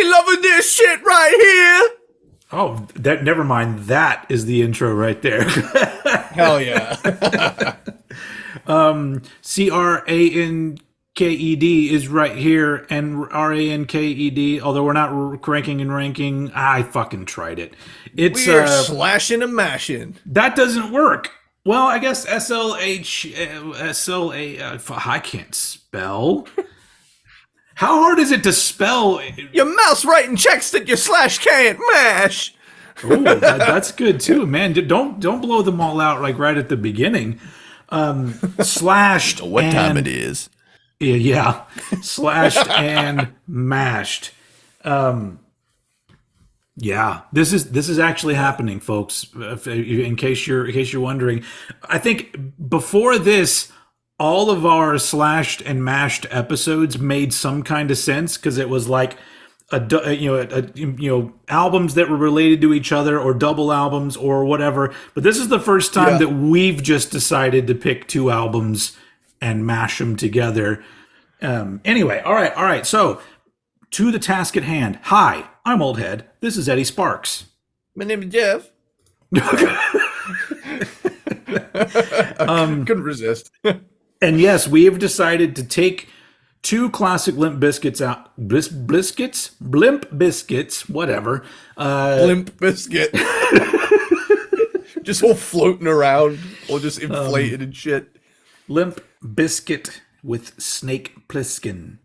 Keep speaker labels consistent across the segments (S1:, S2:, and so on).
S1: Loving this shit right here.
S2: Oh, never mind. That is the intro right there.
S1: Hell yeah.
S2: Cranked is right here, and Ranked, although we're not cranking and ranking, I fucking tried it.
S1: We're slashing and mashing.
S2: That doesn't work. Well, I guess I can't spell. How hard is it to spell?
S1: Your mouse writing checks that your slash can't mash.
S2: Oh, that's good too, man. Don't blow them all out like right at the beginning. Slashed.
S1: What time it is?
S2: Yeah, slashed and mashed. Yeah, this is actually happening, folks. In case you're wondering, I think before this, all of our slashed and mashed episodes made some kind of sense because it was like albums that were related to each other or double albums or whatever. But this is the first time that we've just decided to pick two albums and mash them together. Anyway, all right. So to the task at hand. Hi, I'm Old Head. This is Eddie Sparxx.
S1: My name is Jeff. Couldn't resist.
S2: And yes, we have decided to take two classic Limp Bizkits out. Limp Bizkits, whatever.
S1: Limp Bizkit. Just all floating around, or just inflated and shit.
S2: Limp Bizkit with Snake Plissken.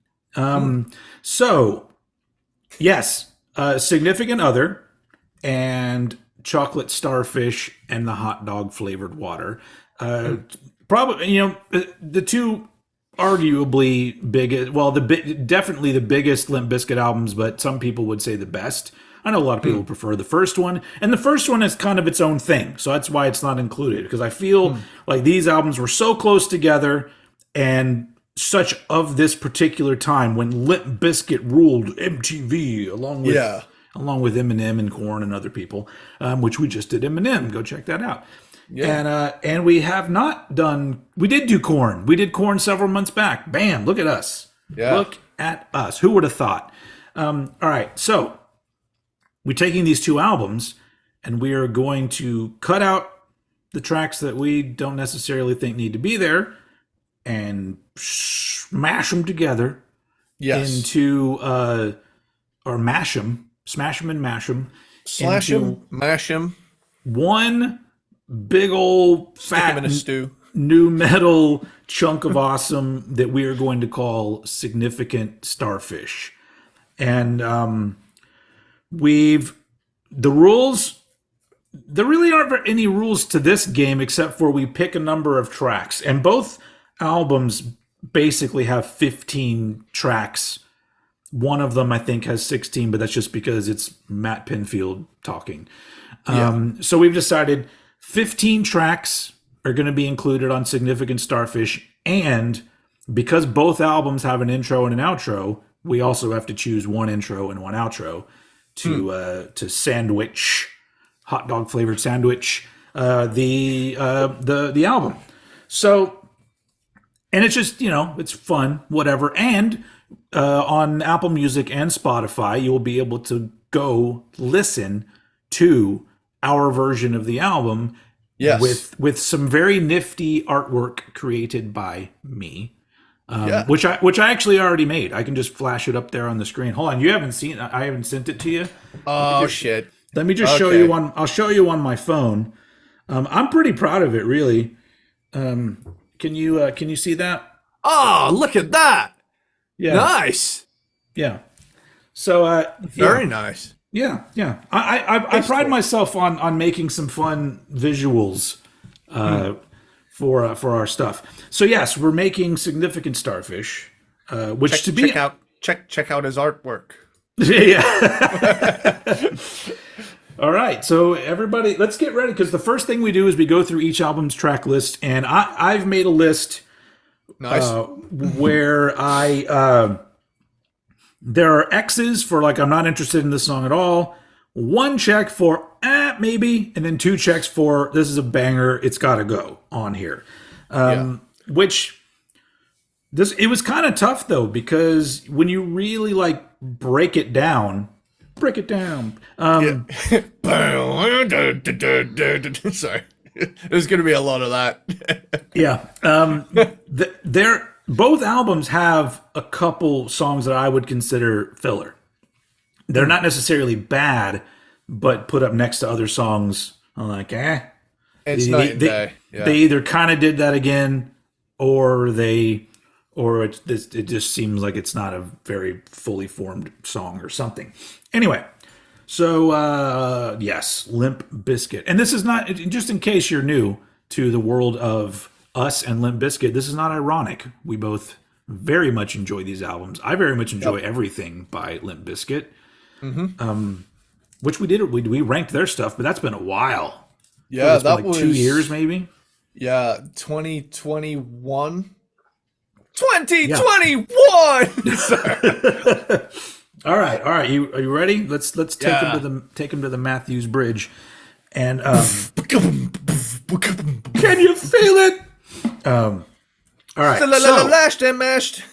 S2: So, yes, Significant Other and Chocolate Starfish and the hot dog flavored water. Probably, the two arguably biggest, definitely the biggest Limp Bizkit albums, but some people would say the best. I know a lot of people prefer the first one, and the first one is kind of its own thing, so that's why it's not included, because I feel like these albums were so close together and such of this particular time when Limp Bizkit ruled MTV along with Eminem and Korn and other people, which we just did Eminem. Go check that out. Yeah. And we have not done. We did do Korn. We did Korn several months back. Bam! Look at us. Yeah. Look at us. Who would have thought? All right. So we're taking these two albums, and we are going to cut out the tracks that we don't necessarily think need to be there, and smash them together.
S1: Yes.
S2: Into or mash them, smash them and mash them,
S1: slash them, mash them.
S2: One big old fat
S1: in a stew.
S2: New metal chunk of awesome that we are going to call Significant Starfish. And the rules, there really aren't any rules to this game except for we pick a number of tracks. And both albums basically have 15 tracks. One of them I think has 16, but that's just because it's Matt Pinfield talking. So we've decided 15 tracks are going to be included on Significant Starfish, and because both albums have an intro and an outro, we also have to choose one intro and one outro to sandwich, hot dog flavored sandwich, the album. So, and it's just, it's fun, whatever. And on Apple Music and Spotify, you will be able to go listen to our version of the album, with some very nifty artwork created by me, which I actually already made. I can just flash it up there on the screen. Hold on, you haven't seen it? I haven't sent it to you.
S1: Oh shit!
S2: Let me just show you one. I'll show you on my phone. I'm pretty proud of it, really. Can you see that?
S1: Oh, look at that!
S2: Yeah,
S1: nice.
S2: Yeah. So
S1: very nice.
S2: Yeah. I pride myself on making some fun visuals for our stuff. So yes, we're making Significant Starfish, which
S1: check out his artwork.
S2: Yeah. All right, so everybody, let's get ready because the first thing we do is we go through each album's track list, and I've made a list
S1: Nice.
S2: where there are X's for like I'm not interested in this song at all, one check for maybe, and then two checks for this is a banger, it's got to go on here. Which it was kind of tough though because when you really like break it down.
S1: Sorry. There's going to be a lot of that.
S2: Yeah. Both albums have a couple songs that I would consider filler. They're not necessarily bad, but put up next to other songs, I'm like,
S1: It's night and day. Yeah.
S2: They either kind of did that again, or it just seems like it's not a very fully formed song or something. Anyway, so yes, Limp Bizkit. And this is not, just in case you're new to the world of us and Limp Bizkit, this is not ironic. We both very much enjoy these albums. I very much enjoy everything by Limp Bizkit. Which we ranked their stuff, but that's been a while.
S1: Yeah, that
S2: like
S1: was
S2: 2 years maybe.
S1: Yeah, 2021. 2021.
S2: All right. Are you ready? Let's take him to the Matthews Bridge, and can you feel it? All right.
S1: Lashed and mashed.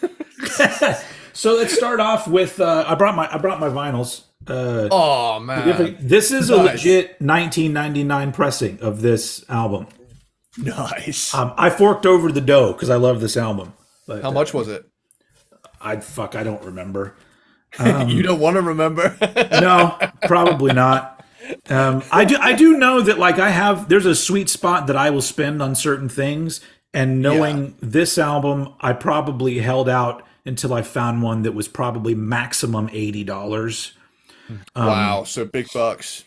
S2: So let's start off with I brought my vinyls.
S1: Oh man,
S2: this is a legit 1999 pressing of this album.
S1: Nice.
S2: I forked over the dough because I love this album. But,
S1: how much was it?
S2: I don't remember.
S1: You don't want to remember?
S2: No, probably not. I do know that like there's a sweet spot that I will spend on certain things, and knowing this album, I probably held out until I found one that was probably maximum $80. Wow,
S1: so big bucks.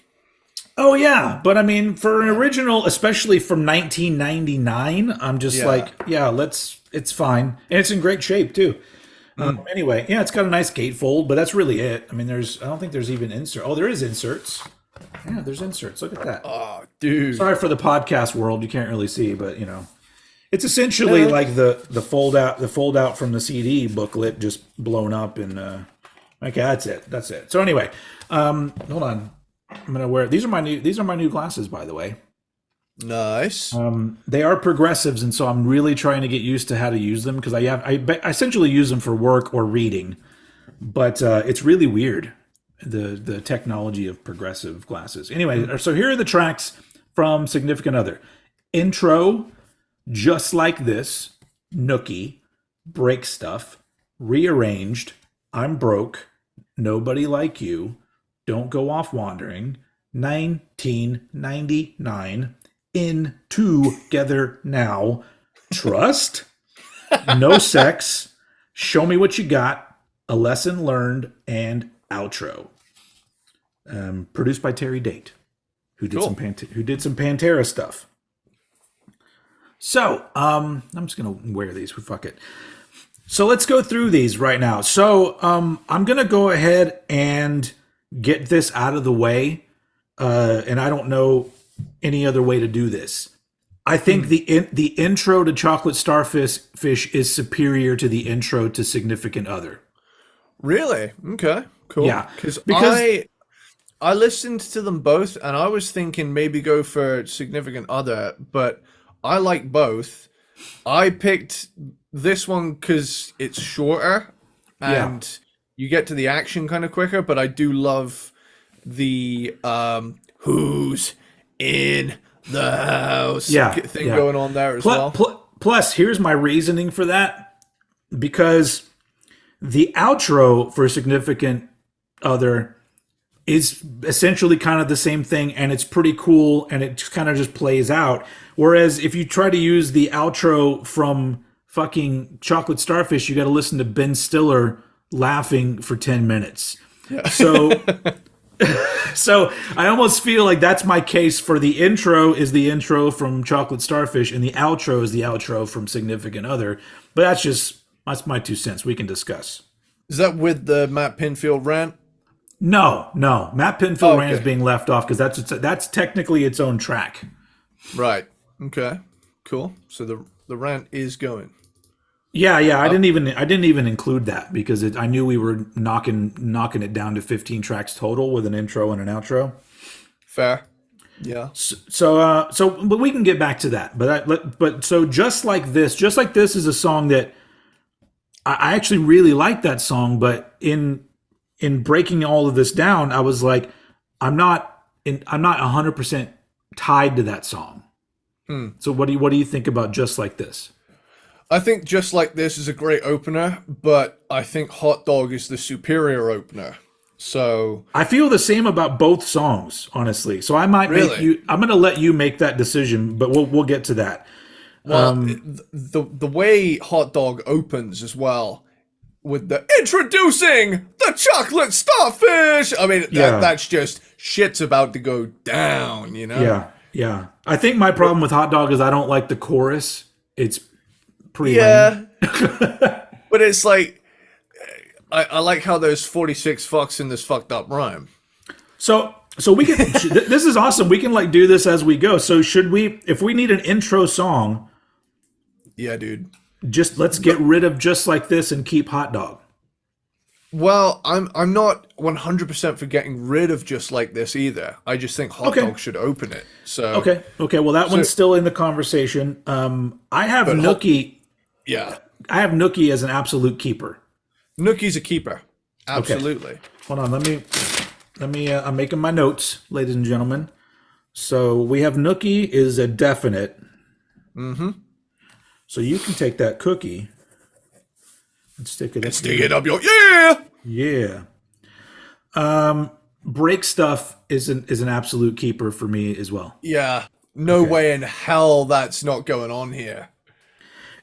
S2: Oh yeah, but I mean, for an original, especially from 1999, I'm just it's fine, and it's in great shape too. Anyway, it's got a nice gatefold, but that's really it. I mean, I don't think there's even insert. Oh, there is inserts. Yeah, there's inserts. Look at that.
S1: Oh, dude.
S2: Sorry for the podcast world, you can't really see, but it's essentially like the fold out from the CD booklet just blown up, and okay, that's it. So anyway, hold on. I'm gonna wear these are my new glasses, by the way.
S1: Nice.
S2: They are progressives, and so I'm really trying to get used to how to use them because I essentially use them for work or reading, but it's really weird the technology of progressive glasses. Anyway, so here are the tracks from Significant Other. Intro, Just Like This, Nookie, Break Stuff, Rearranged, I'm Broke, Nobody Like You, Don't Go Off Wandering, 1999, In Together Now, Trust, No Sex, Show Me What You Got, A Lesson Learned, and Outro. Produced by Terry Date, who did some Pantera stuff. So, I'm just gonna wear these. Fuck it. So let's go through these right now. So, I'm gonna go ahead and get this out of the way, and I don't know any other way to do this. I think the intro to Chocolate Starfish is superior to the intro to Significant Other.
S1: Really? Okay, cool.
S2: Yeah,
S1: because I listened to them both, and I was thinking maybe go for Significant Other, but I like both. I picked this one because it's shorter, and you get to the action kind of quicker, but I do love the who's in the house thing going on there as well.
S2: Plus, here's my reasoning for that. Because the outro for Significant Other is essentially kind of the same thing, and it's pretty cool, and it kind of just plays out. Whereas if you try to use the outro from fucking Chocolate Starfish, you got to listen to Ben Stiller laughing for 10 minutes. Yeah. So I almost feel like that's my case for the intro is the intro from Chocolate Starfish, and the outro is the outro from Significant Other. But that's my 2 cents. We can discuss.
S1: Is that with the Matt Pinfield rant?
S2: No. Matt Pinfield
S1: Oh,
S2: Rant is
S1: okay.
S2: being left off because that's technically its own track.
S1: Right. Okay. Cool. So the rant is going.
S2: Yeah, yeah.
S1: Uh,
S2: I didn't even include that because I knew we were knocking it down to 15 tracks total with an intro and an outro.
S1: Fair. Yeah.
S2: But we can get back to that. But so just like this is a song that I actually really like that song. But in breaking all of this down, I was like, I'm not 100% tied to that song. So what do you think about just like this?
S1: I think Just Like This is a great opener, but I think Hot Dog is the superior opener. So
S2: I feel the same about both songs, honestly. So I might make
S1: really,
S2: you. I'm going to let you make that decision, but we'll get to that.
S1: well, the way Hot Dog opens as well with the introducing the chocolate starfish. I mean,
S2: Yeah,
S1: that's just shit's about to go down, you know?
S2: yeah. I think my problem with Hot Dog is I don't like the chorus. It's pretty lame.
S1: Yeah, but it's like I like how there's 46 fucks in this fucked up rhyme.
S2: So we can. This is awesome. We can like do this as we go. So should we? If we need an intro song,
S1: Yeah, dude.
S2: just let's get rid of just like this and keep Hot Dog.
S1: Well, I'm not 100% for getting rid of Just Like This either. I just think Hot
S2: Okay.
S1: Dog should open it. So
S2: Okay. Well, that one's still in the conversation. I have Nookie.
S1: yeah,
S2: I have Nookie as an absolute keeper.
S1: Nookie's a keeper. Absolutely.
S2: Hold on. Let me. I'm making my notes, ladies and gentlemen. So we have Nookie is a definite.
S1: Mm-hmm.
S2: So you can take that cookie and stick it.
S1: Stick it up your yeah.
S2: Yeah. Break Stuff is an absolute keeper for me as well.
S1: Yeah. No way in hell that's not going on here.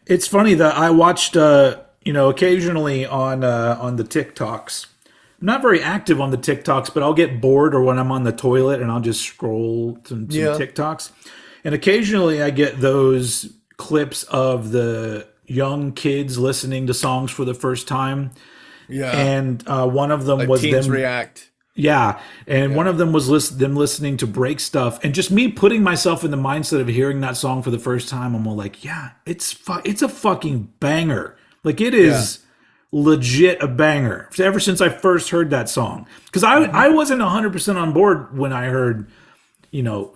S2: It's funny that I watched, occasionally on the TikToks. I'm not very active on the TikToks, but I'll get bored or when I'm on the toilet and I'll just scroll some TikToks. And occasionally I get those clips of the young kids listening to songs for the first time.
S1: Yeah.
S2: And one of them
S1: Like
S2: was
S1: teens
S2: them.
S1: react.
S2: Yeah, and one of them was them listening to Break Stuff, and just me putting myself in the mindset of hearing that song for the first time. I'm all like, yeah, it's a fucking banger. Like it is legit a banger. Ever since I first heard that song, because I wasn't 100% on board when I heard,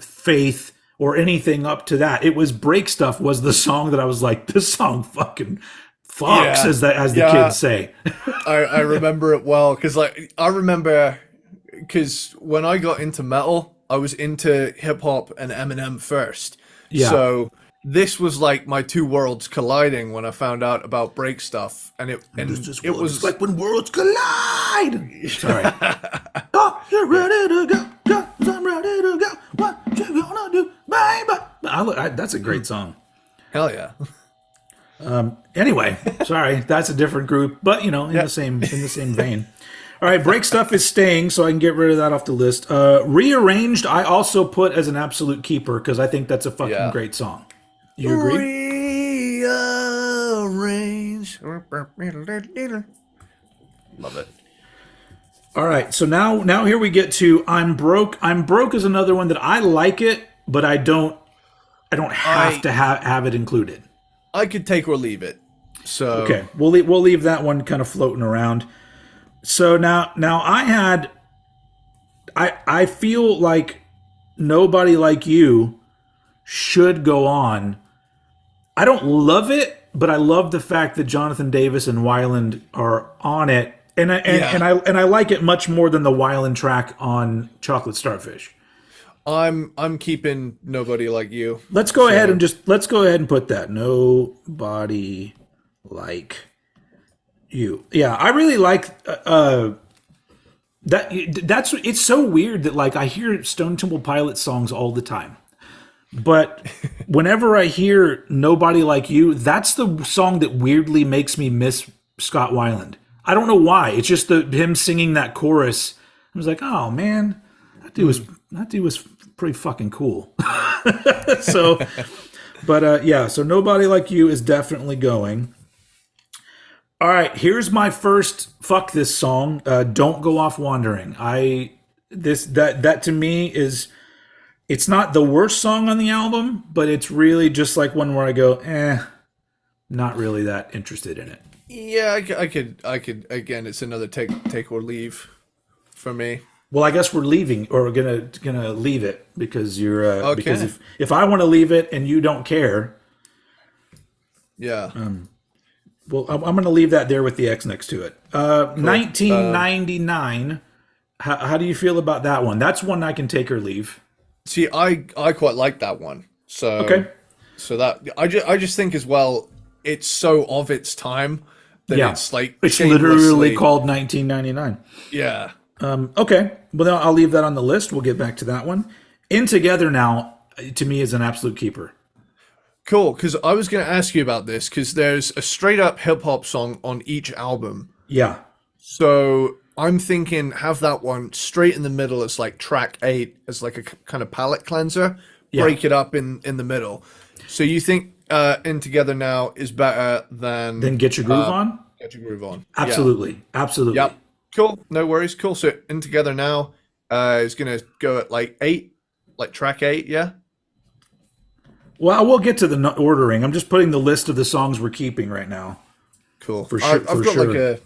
S2: Faith or anything up to that. It was Break Stuff was the song that I was like, this song fucking fucks, as the kids say.
S1: I remember it well because I remember because when I got into metal, I was into hip hop and Eminem first.
S2: Yeah.
S1: So this was like my two worlds colliding when I found out about Break Stuff, and it was
S2: like when worlds collide. Sorry. Oh, you're ready to go. Cause I'm ready to go. What you gonna do, baby? That's a great song.
S1: hell yeah.
S2: Anyway, sorry, that's a different group, but the same vein. All right, Break Stuff is staying, so I can get rid of that off the list. Rearranged, I also put as an absolute keeper because I think that's a fucking great song. You agree?
S1: Rearrange. Love it.
S2: All right, so now here we get to I'm Broke. I'm Broke is another one that I like it, but I don't have to have it included.
S1: I could take or leave it. So
S2: okay, we'll leave that one kind of floating around. So now I feel like Nobody Like You should go on. I don't love it, but I love the fact that Jonathan Davis and Weiland are on it, and I like it much more than the Weiland track on Chocolate Starfish.
S1: I'm keeping Nobody Like You.
S2: Let's go ahead and put that Nobody Like You. Yeah, I really like that. That's it's so weird that like I hear Stone Temple Pilots songs all the time, but whenever I hear Nobody Like You, that's the song that weirdly makes me miss Scott Weiland. I don't know why. It's just him singing that chorus. I was like, oh man, that dude was pretty fucking cool. So Nobody Like You is definitely going. All right, here's my first fuck this song. Don't Go Off Wandering. That to me is, it's not the worst song on the album, but it's really just like one where I go, not really that interested in it.
S1: Yeah, I could. Again, it's another take or leave for me.
S2: Well, I guess we're leaving, or we're gonna leave it because you're because
S1: Okay.
S2: if I want to leave it and you don't care,
S1: Yeah.
S2: well, I'm going to leave that there with the X next to it.
S1: Cool.
S2: 1999. How do you feel about that one? That's one I can take or leave.
S1: See, I quite like that one.
S2: Okay.
S1: So that I just think as well, it's so of its time that
S2: Yeah.
S1: it's like
S2: It's literally
S1: shamelessly.
S2: called 1999.
S1: Yeah.
S2: Okay. Well, then I'll leave that on the list. We'll get back to that one. In Together Now, to me, is an absolute keeper.
S1: Cool, because I was going to ask you about this because there's a straight up hip hop song on each album.
S2: Yeah.
S1: So I'm thinking have that one straight in the middle as like track 8 as like a kind of palate cleanser.
S2: Yeah.
S1: Break it up in the middle. So you think In Together Now is better than
S2: Then Get Your Groove On?
S1: Get Your Groove On?
S2: Absolutely. Absolutely.
S1: Yeah. Yep. Cool. No worries. Cool. So In Together Now is going to go at like 8, like track 8. Yeah.
S2: Well, I will get to the ordering. I'm just putting the list of the songs we're keeping right now.
S1: Cool.
S2: For sure.
S1: I've got like a.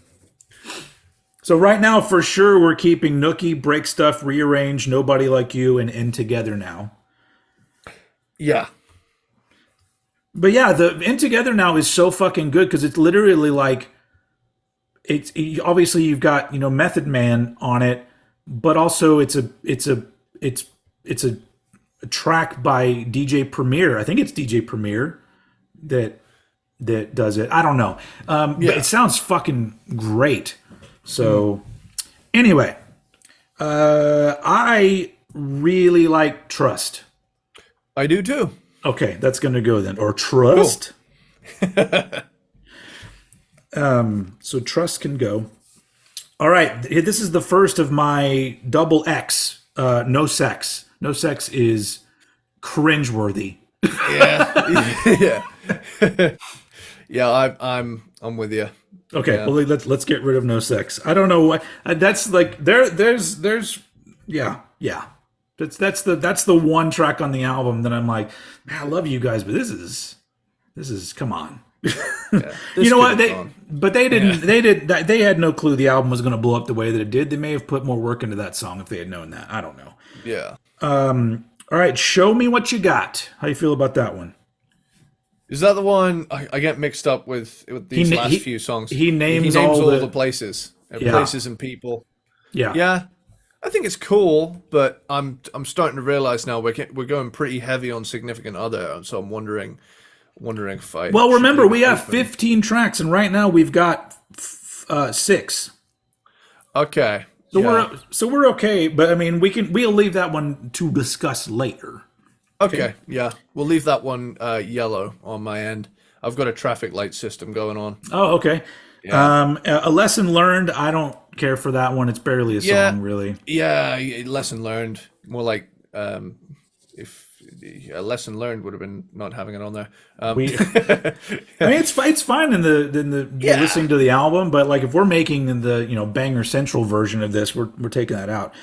S2: So right now, for sure, we're keeping Nookie, Break Stuff, Rearrange, Nobody Like You, and In Together Now.
S1: Yeah.
S2: But yeah, the In Together Now is so fucking good because it's literally like, it's obviously you've got Method Man on it, but also it's a track by DJ Premier. I think it's DJ Premier that does it. I don't know, but it sounds fucking great. So anyway, I really like Trust.
S1: I do too.
S2: Okay, that's going to go then. Or Trust. So Trust can go. All right, this is the first of my double X. No Sex. No Sex is cringeworthy.
S1: Yeah. Yeah. Yeah, I'm with you.
S2: Okay,
S1: Yeah.
S2: well let's get rid of No Sex. I don't know what that's like. There's yeah. That's the one track on the album that I'm like, man, I love you guys, but this is come on.
S1: Yeah.
S2: You know what they
S1: didn't.
S2: they had no clue the album was going to blow up the way that it did. They may have put more work into that song if they had known that. I don't know.
S1: Yeah.
S2: All right, Show Me What You Got. How you feel about that one?
S1: Is that the one I get mixed up with these last few songs?
S2: He names
S1: all
S2: the
S1: places, and
S2: Yeah.
S1: places and people.
S2: Yeah.
S1: Yeah, I think it's cool, but I'm starting to realize now we're going pretty heavy on Significant Other, so I'm wondering if I.
S2: Well,
S1: should
S2: remember
S1: leave
S2: we
S1: it
S2: have
S1: open.
S2: 15 tracks, and right now we've got 6.
S1: Okay.
S2: So
S1: Yeah.
S2: we're okay, but I mean we'll leave that one to discuss later.
S1: Okay. Yeah, we'll leave that one yellow on my end. I've got a traffic light system going on.
S2: Oh, okay.
S1: Yeah.
S2: A Lesson Learned. I don't care for that one. It's barely a
S1: Yeah.
S2: song, really.
S1: Yeah, lesson learned. More like if a lesson learned would have been not having it on there.
S2: I mean, it's fine in the
S1: Yeah.
S2: listening to the album, but like if we're making the banger central version of this, we're taking that out.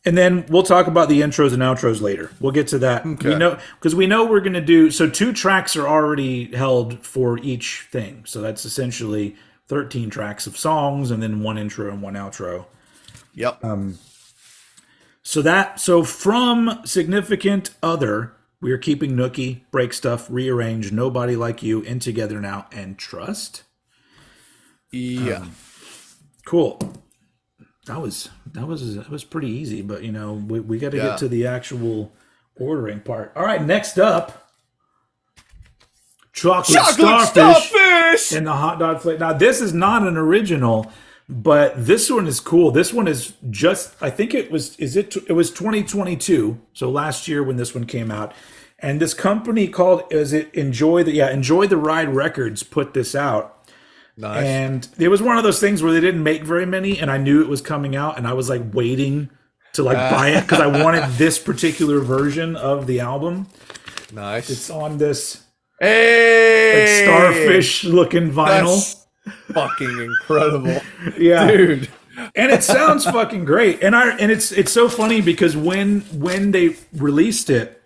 S2: And then we'll talk about the intros and outros later. We'll get to that.
S1: Okay.
S2: We know we're going to do so. 2 tracks are already held for each thing, so that's essentially 13 tracks of songs, and then 1 intro and 1 outro.
S1: Yep.
S2: So from Significant Other, we are keeping Nookie, Break Stuff, Rearrange, Nobody Like You, In Together Now, and Trust.
S1: Yeah.
S2: Cool. That was pretty easy, but we got to
S1: Yeah.
S2: get to the actual ordering part. All right, next up, Chocolate Starfish and the hot dog flavor. Now this is not an original, but this one is cool. This one is just, I think it was 2022, so last year when this one came out, and this company called Enjoy the Ride Records put this out.
S1: Nice.
S2: And it was one of those things where they didn't make very many, and I knew it was coming out, and I was like waiting to buy it because I wanted this particular version of the album.
S1: Nice.
S2: It's on this
S1: hey,
S2: Starfish looking vinyl.
S1: fucking incredible,
S2: Yeah.
S1: dude.
S2: And it sounds fucking great. And it's so funny because when they released it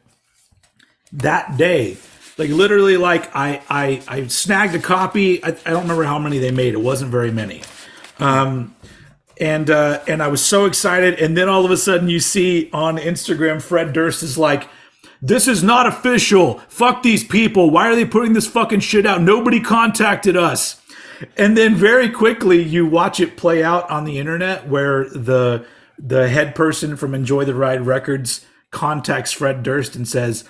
S2: that day, like literally like I snagged a copy. I don't remember how many they made. It wasn't very many. And I was so excited, and then all of a sudden you see on Instagram Fred Durst is like, "This is not official. Fuck these people. Why are they putting this fucking shit out? Nobody contacted us." And then very quickly you watch it play out on the internet where the head person from Enjoy the Ride Records contacts Fred Durst and says,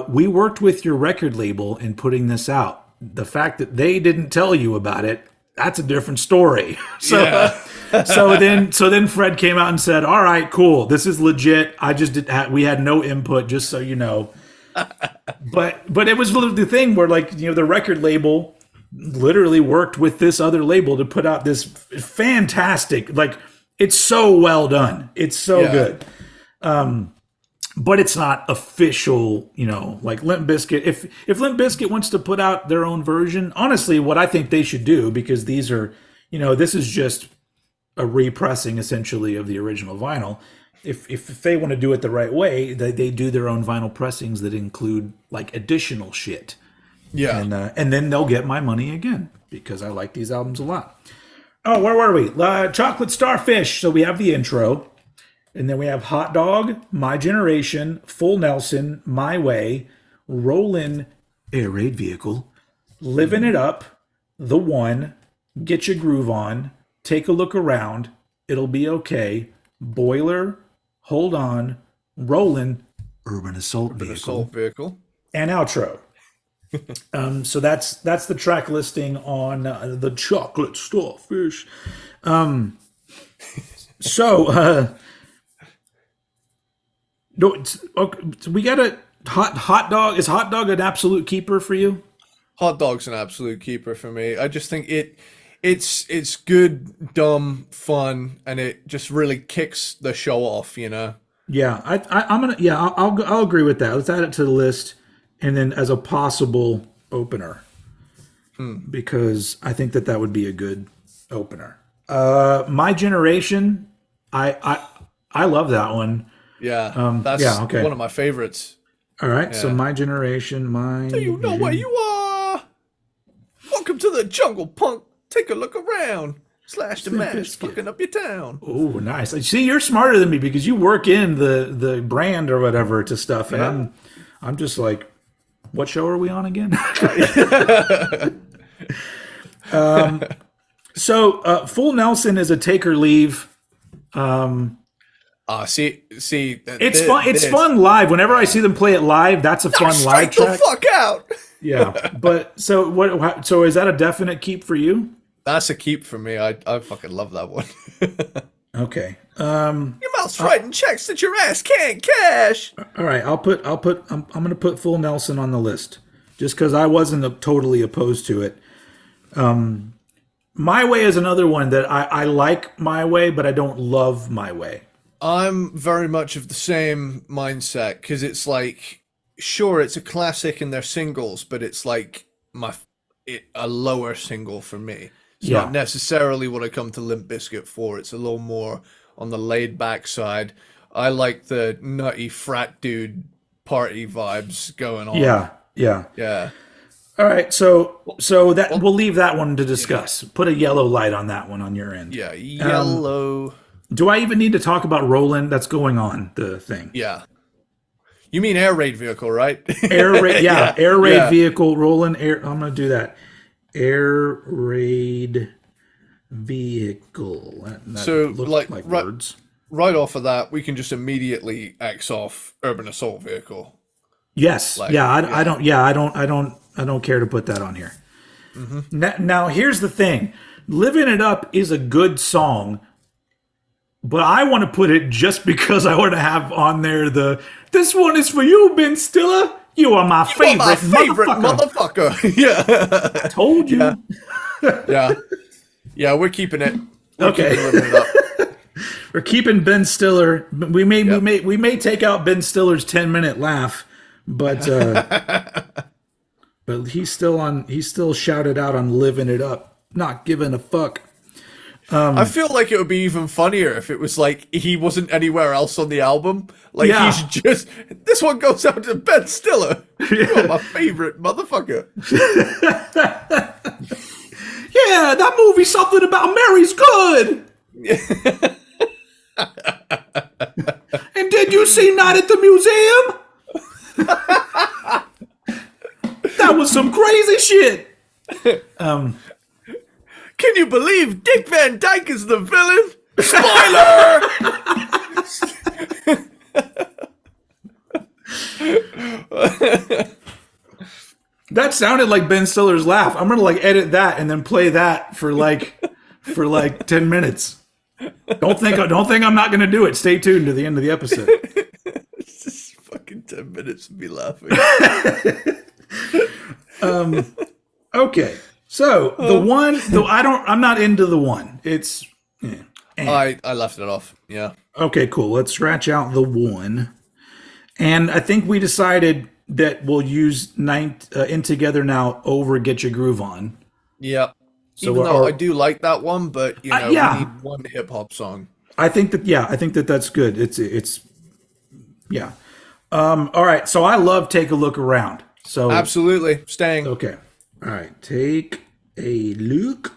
S2: "We worked with your record label in putting this out. The fact that they didn't tell you about it, that's a different story." So,
S1: Yeah.
S2: so then Fred came out and said, "All right, cool. This is legit. I just we had no input, just so you know." But it was the thing where, like, you know, the record label literally worked with this other label to put out this fantastic, like, it's so well done. It's so good. But it's not official, you know, like Limp Bizkit. If Limp Bizkit wants to put out their own version, honestly, what I think they should do, because these are, you know, this is just a repressing essentially of the original vinyl. If they want to do it the right way, they do their own vinyl pressings that include like additional shit.
S1: Yeah.
S2: And then they'll get my money again because I like these albums a lot. Oh, where were we? Chocolate Starfish. So we have the intro. And then we have Hot Dog, My Generation, Full Nelson, My Way, Rollin' Air Raid Vehicle, Living It Up, The One, Get Your Groove On, Take a Look Around, It'll Be Okay, Boiler, Hold On, Rollin', Urban Assault Vehicle, and outro. So that's the track listing on the Chocolate Starfish. No, okay, so we got a hot dog. Is Hot Dog an absolute keeper for you?
S1: Hot Dog's an absolute keeper for me. I just think it's good, dumb, fun, and it just really kicks the show off, you know.
S2: Yeah, I'm gonna. Yeah, I'll agree with that. Let's add it to the list, and then as a possible opener, because I think that would be a good opener. My Generation, I love that one.
S1: Yeah, that's
S2: okay.
S1: one of my favorites.
S2: All right, so My Generation,
S1: Do you know where you are? Welcome to the jungle, punk. Take a look around. Slash the mash, fucking up your town.
S2: Oh, nice. See, you're smarter than me because you work in the brand or whatever to stuff, and I'm just like, what show are we on again? So Full Nelson is a take or leave.
S1: See,
S2: it's fun. It's fun live. Whenever I see them play it live, that's a fun live track.
S1: The fuck out.
S2: Yeah, but so what? So is that a definite keep for you?
S1: That's a keep for me. I fucking love that one.
S2: Okay.
S1: Your mouth's writing checks that your ass can't cash.
S2: All right. I'm going to put Full Nelson on the list just because I wasn't totally opposed to it. My Way is another one that I like My Way, but I don't love My Way.
S1: I'm very much of the same mindset because it's like, sure, it's a classic in their singles, but it's like a lower single for me. It's not necessarily what I come to Limp Bizkit for. It's a little more on the laid back side. I like the nutty frat dude party vibes going on.
S2: Yeah. All right, so that we'll leave that one to discuss. Put a yellow light on that one on your end.
S1: Yeah, yellow.
S2: Do I even need to talk about Roland? That's going on the thing.
S1: Yeah. You mean Air Raid Vehicle, right?
S2: Air Raid Vehicle, Roland Air. I'm going to do that. Air Raid Vehicle. That
S1: so,
S2: like words.
S1: Right off of that, we can just immediately X off Urban Assault Vehicle.
S2: Yes. I don't care to put that on here. Mm-hmm. Now, here's the thing. Living It Up is a good song, but I want to put it just because I want to have on there this one is for you, Ben Stiller. You are my favorite
S1: motherfucker. Yeah.
S2: I told you.
S1: Yeah, we're keeping it.
S2: We're keeping Ben Stiller. We may take out Ben Stiller's 10-minute laugh, but he's still shouted out on Living It Up. not giving a fuck.
S1: I feel like it would be even funnier if it was like he wasn't anywhere else on the album. Like
S2: Yeah.
S1: he's just this one goes out to Ben Stiller. You're my favorite motherfucker.
S2: Yeah, that movie, something about Mary's good. And did you see Night at the Museum? That was some crazy shit.
S1: Can you believe Dick Van Dyke is the villain? Spoiler!
S2: That sounded like Ben Stiller's laugh. I'm gonna like edit that and then play that for like 10 minutes. Don't think I'm not gonna do it. Stay tuned to the end of the episode.
S1: It's just fucking 10 minutes of me laughing.
S2: Okay. So the one, though I'm not into the one. It's
S1: I left it off. Yeah.
S2: okay, cool. Let's scratch out the one. And I think we decided that we'll use In Together Now over Get Your Groove On.
S1: Yeah.
S2: So
S1: even though I do like that one, but you know,
S2: yeah.
S1: we need one hip hop song.
S2: I think that that's good. It's yeah. All right. So I love Take a Look Around. So
S1: Absolutely. Staying.
S2: okay. All right. Take a Look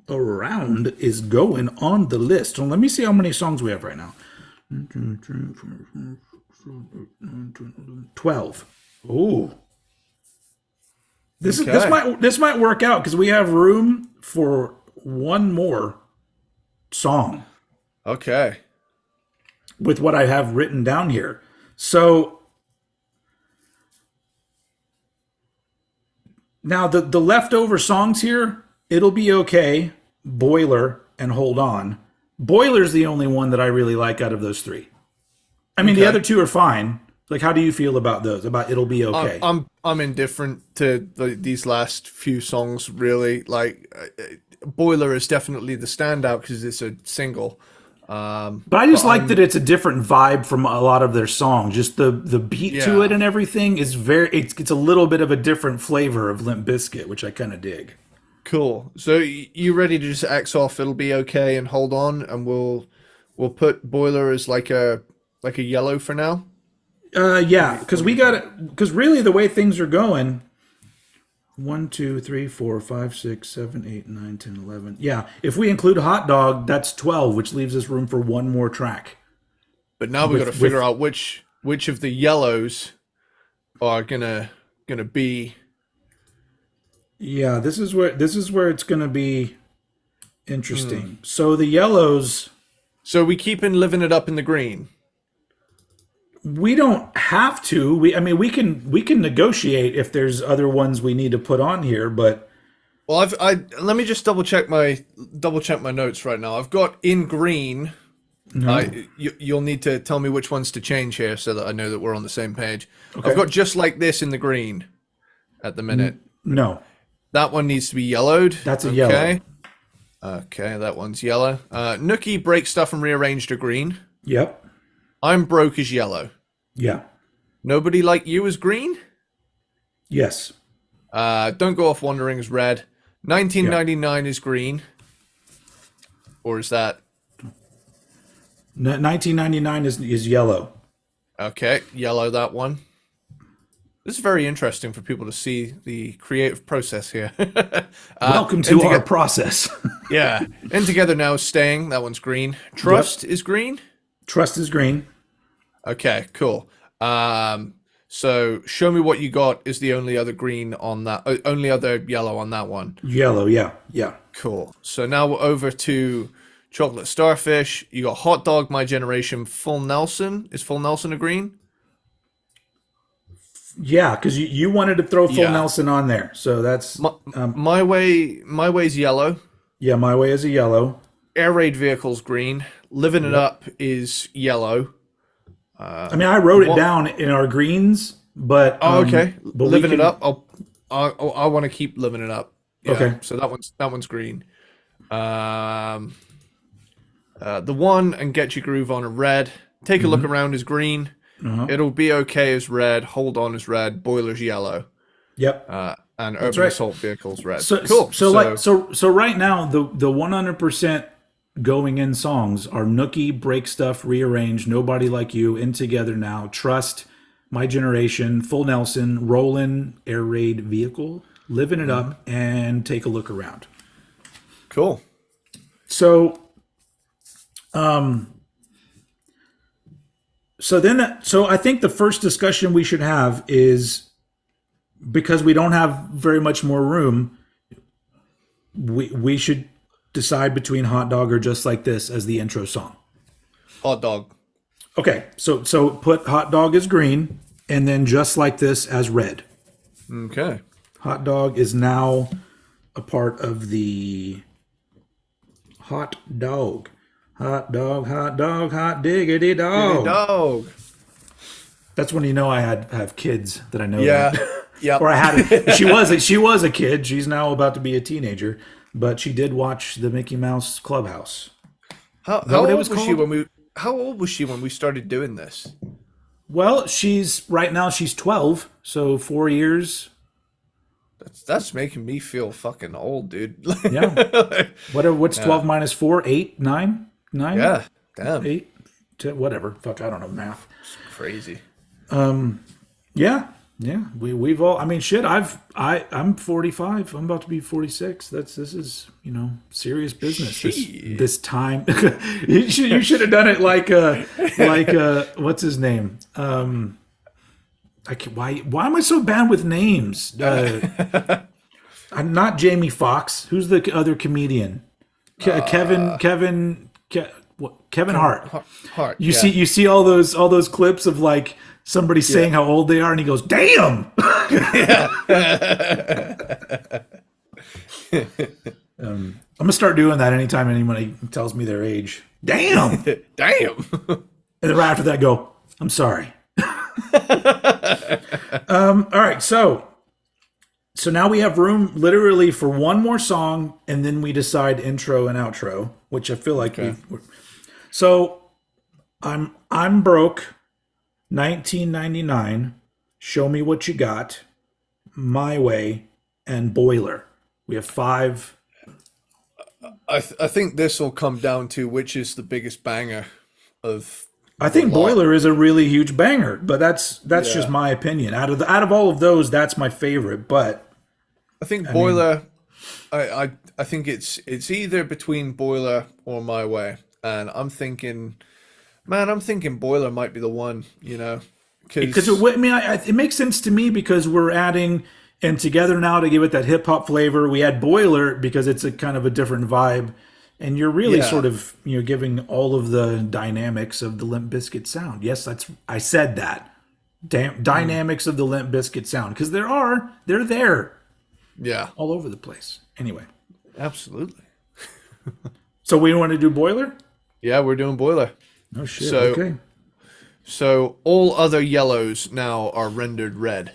S2: Around is going on the list. So let me see how many songs we have right now. 12. Ooh. This might work out because we have room for one more song
S1: Okay.
S2: with what I have written down here. So now the leftover songs here, It'll Be Okay, Boiler, and Hold On. Boiler's the only one that I really like out of those three. I mean, the other two are fine. Like, how do you feel about those? About It'll Be Okay?
S1: I'm indifferent to these last few songs. Really, like Boiler is definitely the standout because it's a single.
S2: But I just like that it's a different vibe from a lot of their songs. Just the beat to it and everything is it's a little bit of a different flavor of Limp Bizkit, which I kind of dig.
S1: Cool. So you ready to just X off It'll Be Okay and Hold On, and we'll put Boiler as like a yellow for now.
S2: Yeah, because really the way things are going, 1, 2, 3, 4, 5, 6, 7, 8, 9, 10, 11. Yeah, if we include Hot Dog, that's 12, which leaves us room for one more track.
S1: But now we've got to figure out which of the yellows are gonna be.
S2: Yeah, this is where it's gonna be interesting. So the yellows.
S1: So we keep in Living It Up in the Green.
S2: We don't have to. We can negotiate if there's other ones we need to put on here, but
S1: Well, let me just double check my notes right now. I've got in green. You'll need to tell me which ones to change here so that I know that we're on the same page. Okay. I've got Just Like This in the green at the minute.
S2: No.
S1: That one needs to be yellowed.
S2: That's a yellow.
S1: Okay, that one's yellow. Nookie, Break Stuff and Rearranged are green.
S2: Yep.
S1: I'm Broke is yellow.
S2: Yeah.
S1: Nobody Like You is green.
S2: Yes.
S1: Don't Go Off Wandering is red. 1999 is green. Or is that?
S2: 1999 is yellow.
S1: Okay, yellow that one. This is very interesting for people to see the creative process here.
S2: Welcome to our process.
S1: Yeah. In Together Now is staying. That one's green. Trust is green.
S2: Trust is green.
S1: Okay, cool. So Show Me What You Got is the only other green on that. Only other yellow on that one.
S2: Yellow, yeah.
S1: Cool. So now we're over to Chocolate Starfish. You got Hot Dog, My Generation, Full Nelson. Is Full Nelson a green?
S2: Yeah, because you wanted to throw Full Nelson on there, so that's
S1: My Way's yellow.
S2: Yeah, My Way is a yellow.
S1: Air Raid Vehicle's green. Living It Up is yellow.
S2: I mean, I wrote it down in our greens, but
S1: okay.
S2: But
S1: Living It Up. I want to keep Living It Up. Yeah,
S2: okay.
S1: So that one's green. The One and Get Your Groove On are red. Take a Look Around is green. It'll Be Okay is red. Hold On is red. Boiler's yellow.
S2: Yep.
S1: and
S2: That's
S1: urban
S2: right.
S1: assault vehicles red.
S2: So
S1: Cool.
S2: so like so right now the 100% going in songs are Nookie, Break Stuff, Rearrange, Nobody Like You, In Together Now, Trust, My Generation, Full Nelson, Rollin', Air Raid Vehicle, Living It Up, and Take a Look Around.
S1: Cool.
S2: So so I think the first discussion we should have is, because we don't have very much more room, we should decide between Hot Dog or Just Like This as the intro song.
S1: Hot dog.
S2: Okay, so put Hot Dog as green and then Just Like This as red.
S1: Okay.
S2: Hot Dog is now a part of the Hot Dog. Hot dog, hot diggity dog.
S1: Dog.
S2: That's when you know I have kids that I know.
S1: Yeah.
S2: That.
S1: Yeah.
S2: Or I had. She was a kid. She's now about to be a teenager, but she did watch the Mickey Mouse Clubhouse.
S1: How old was she when we? How old was she when we started doing this?
S2: Well, right now she's 12, so 4 years.
S1: That's making me feel fucking old, dude.
S2: Yeah. What's 12 minus 4? 8, 9? 9?
S1: Yeah. Damn.
S2: 8, 10, whatever. Fuck, I don't know math.
S1: It's crazy.
S2: Yeah. Yeah. We've all, I mean, shit, I'm 45. I'm about to be 46. This is, serious business. This time. you should have done it like what's his name? Why am I so bad with names? I'm not Jamie Foxx. Who's the other comedian? Kevin Hart.
S1: Hart.
S2: You see all those clips of like somebody saying how old they are, and he goes, "Damn." I'm gonna start doing that anytime anybody tells me their age. Damn.
S1: Damn.
S2: And then right after that, I go, "I'm sorry." All right, so now we have room literally for one more song, and then we decide intro and outro, which I feel like So I'm broke. 1999. Show Me What You Got. My Way, and Boiler. We have 5.
S1: I think this will come down to which is the biggest banger of.
S2: I think Boiler is a really huge banger, but that's just my opinion. Out of all of those, that's my favorite. But
S1: I think Boiler. I think it's either between Boiler or My Way, and I'm thinking Boiler might be the one. Because
S2: it makes sense to me because we're adding and Together Now to give it that hip hop flavor. We had Boiler because it's a kind of a different vibe. And you're really sort of, giving all of the dynamics of the Limp Bizkit sound. Yes, I said that. Dynamics of the Limp Bizkit sound. Because they're there.
S1: Yeah.
S2: All over the place. Anyway.
S1: Absolutely.
S2: So we want to do Boiler?
S1: Yeah, we're doing Boiler.
S2: Oh, shit. Okay.
S1: So all other yellows now are rendered red.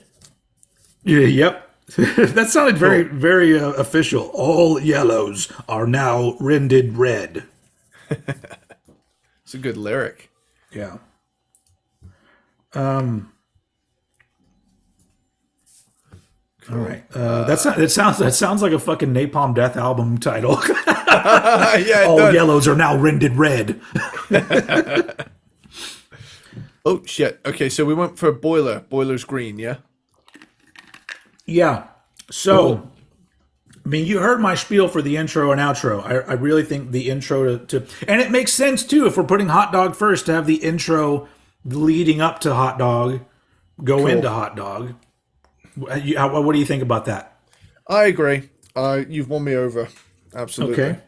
S2: Yeah, yep. That sounded very, very official. All yellows are now rendered red.
S1: It's a good lyric.
S2: Yeah.
S1: Cool.
S2: All right. That sounds like a fucking Napalm Death album title.
S1: Yeah.
S2: All yellows are now rendered red.
S1: Oh shit. Okay, so we went for Boiler. Boiler's green, yeah?
S2: Yeah. So, I mean, you heard my spiel for the intro and outro. I really think the intro to and it makes sense too if we're putting Hot Dog first to have the intro leading up to Hot Dog go into Hot Dog. What do you think about that?
S1: I agree. You've won me over. Absolutely.
S2: Okay.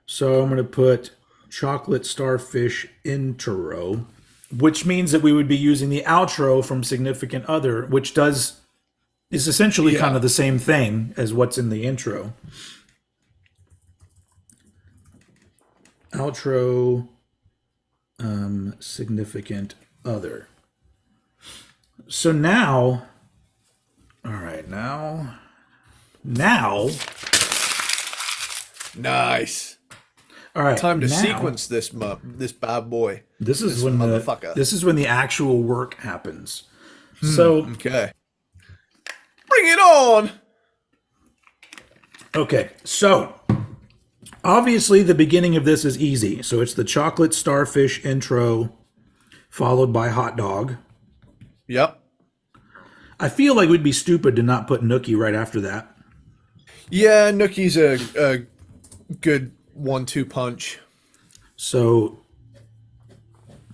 S2: So I'm going to put Chocolate Starfish intro, which means that we would be using the outro from Significant Other, which is essentially kind of the same thing as what's in the intro. Outro, Significant Other. So now, all right, now,
S1: nice.
S2: All right,
S1: time to sequence this bad boy.
S2: This is when the actual work happens. So
S1: okay, bring it on.
S2: Okay, so obviously the beginning of this is easy. So it's the chocolate starfish intro followed by hot dog.
S1: Yep.
S2: I feel like we'd be stupid to not put Nookie right after that.
S1: Yeah, Nookie's a good 1-2 punch.
S2: So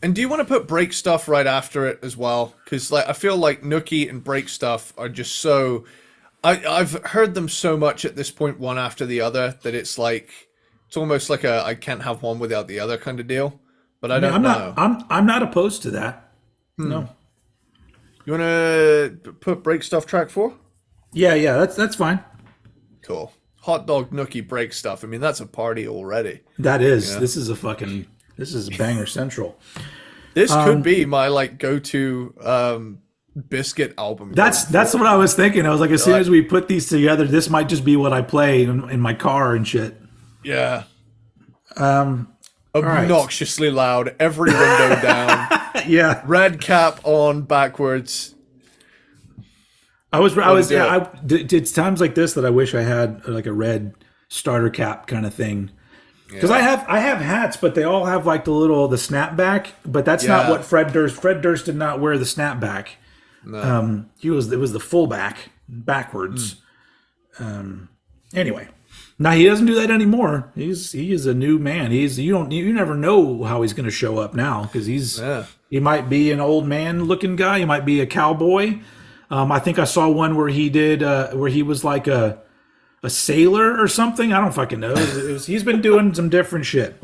S1: And do you want to put break stuff right after it as well? Because like I feel like Nookie and break stuff are just so. I've heard them so much at this point, one after the other, that it's almost like a I can't have one without the other kind of deal. But
S2: I
S1: I
S2: mean,
S1: don't
S2: I'm not
S1: know.
S2: I'm not opposed to that. No.
S1: You want to put break stuff track 4?
S2: Yeah, that's fine.
S1: Cool. Hot dog Nookie break stuff. I mean, that's a party already.
S2: That is.
S1: Yeah.
S2: This is banger central.
S1: This could be my like go-to Biscuit album.
S2: That's what I was thinking. I was like, as soon
S1: Like,
S2: as we put these together, this might just be what I play in my car and shit.
S1: yeah.
S2: All right.
S1: Obnoxiously loud, every window down,
S2: Yeah.
S1: red cap on backwards.
S2: It's times like this that I wish I had like a red starter cap kind of thing. Because I have hats, but they all have like the snapback. But that's not
S1: Yeah.
S2: what Fred Durst. Fred Durst did not wear the snapback.
S1: No.
S2: It was the fullback backwards. Anyway, now he doesn't do that anymore. He is a new man. You never know how he's going to show up now because
S1: Yeah.
S2: he might be an old man looking guy. He might be a cowboy. I think I saw one where he was like a sailor or something. I don't fucking know. He's been doing some different shit.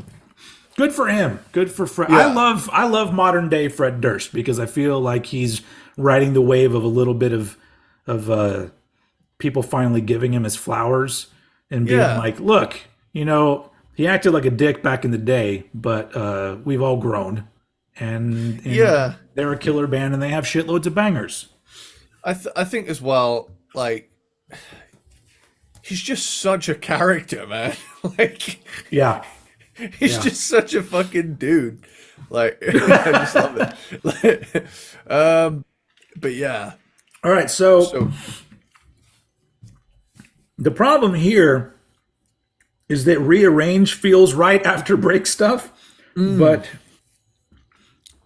S2: Good for him. Good for Fred.
S1: Yeah.
S2: I love modern day Fred Durst because I feel like he's riding the wave of a little bit of people finally giving him his flowers and being
S1: Yeah.
S2: like, look, he acted like a dick back in the day, but we've all grown, and
S1: Yeah.
S2: they're a killer band and they have shitloads of bangers.
S1: I think as well, like, he's just such a character, man. Like,
S2: Yeah.
S1: he's
S2: Yeah.
S1: just such a fucking dude. Like, I just love it. But yeah.
S2: All right, so
S1: So,
S2: the problem here is that rearrange feels right after break stuff, but